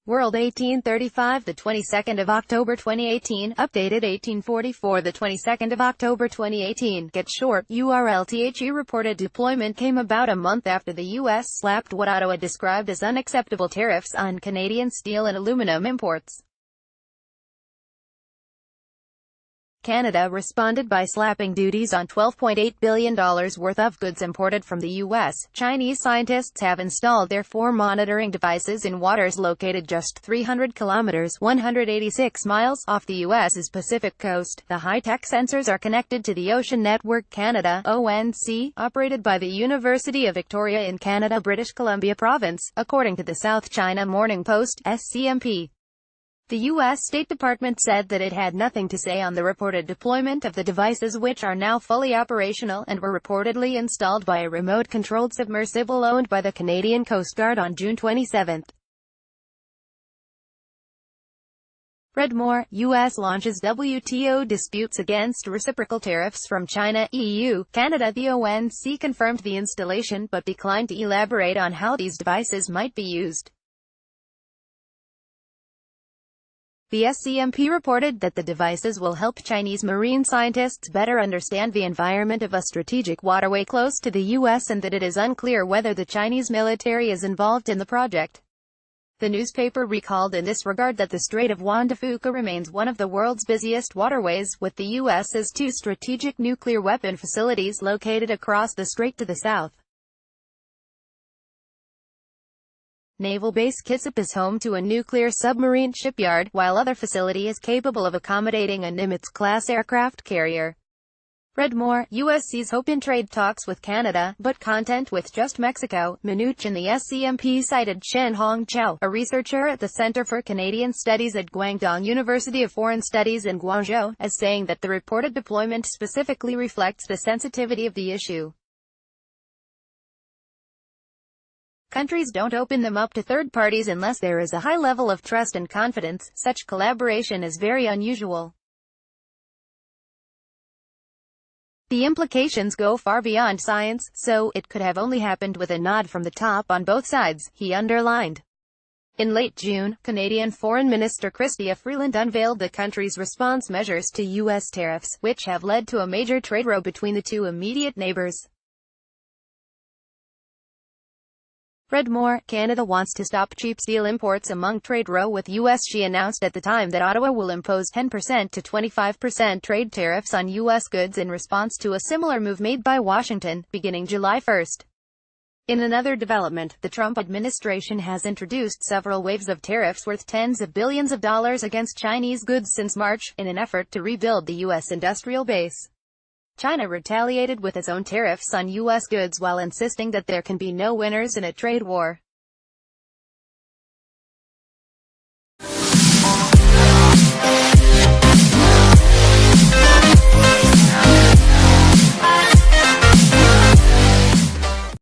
World 1835, the 22nd of October 2018, updated 1844, the 22nd of October 2018. Get short, URLThe reported deployment came about a month after the U.S. slapped what Ottawa described as unacceptable tariffs on Canadian steel and aluminum imports. Canada responded by slapping duties on $12.8 billion worth of goods imported from the U.S. Chinese scientists have installed their 4 monitoring devices in waters located just 300 kilometers (186 miles) off the U.S.'s Pacific coast. The high-tech sensors are connected to the Ocean Network Cana, ONC, operated by the University of Victoria in Canada, British Columbia Province, according to the South China Morning Post, SCMP. The U.S. State Department said that it had nothing to say on the reported deployment of the devices, which are now fully operational and were reportedly installed by a remote-controlled submersible owned by the Canadian Coast Guard on June 27. Read more. U.S. launches WTO disputes against reciprocal tariffs from China, EU, Canada. The ONC confirmed the installation but declined to elaborate on how these devices might be used. The SCMP reported that the devices will help Chinese marine scientists better understand the environment of a strategic waterway close to the U.S. and that it is unclear whether the Chinese military is involved in the project. The newspaper recalled in this regard that the Strait of Juan de Fuca remains one of the world's busiest waterways, with the U.S.'s 2 strategic nuclear weapon facilities located across the strait to the south. Naval Base Kitsap is home to a nuclear submarine shipyard, while other facility is capable of accommodating a Nimitz-class aircraft carrier. Read more. U.S. sees hope in trade talks with Canada, but content with just Mexico. Minuch in the SCMP cited Chen Hongqiao, a researcher at the Center for Canadian Studies at Guangdong University of Foreign Studies in Guangzhou, as saying that the reported deployment specifically reflects the sensitivity of the issue. Countries don't open them up to third parties unless there is a high level of trust and confidence. Such collaboration is very unusual. The implications go far beyond science, so it could have only happened with a nod from the top on both sides, he underlined. In late June, Canadian Foreign Minister Chrystia Freeland unveiled the country's response measures to U.S. tariffs, which have led to a major trade row between the 2 immediate neighbors. Read more. Canada wants to stop cheap steel imports among trade row with U.S. She announced at the time that Ottawa will impose 10% to 25% trade tariffs on U.S. goods in response to a similar move made by Washington, beginning July 1. In another development, the Trump administration has introduced several waves of tariffs worth tens of billions of dollars against Chinese goods since March, in an effort to rebuild the U.S. industrial base. China retaliated with its own tariffs on U.S. goods while insisting that there can be no winners in a trade war.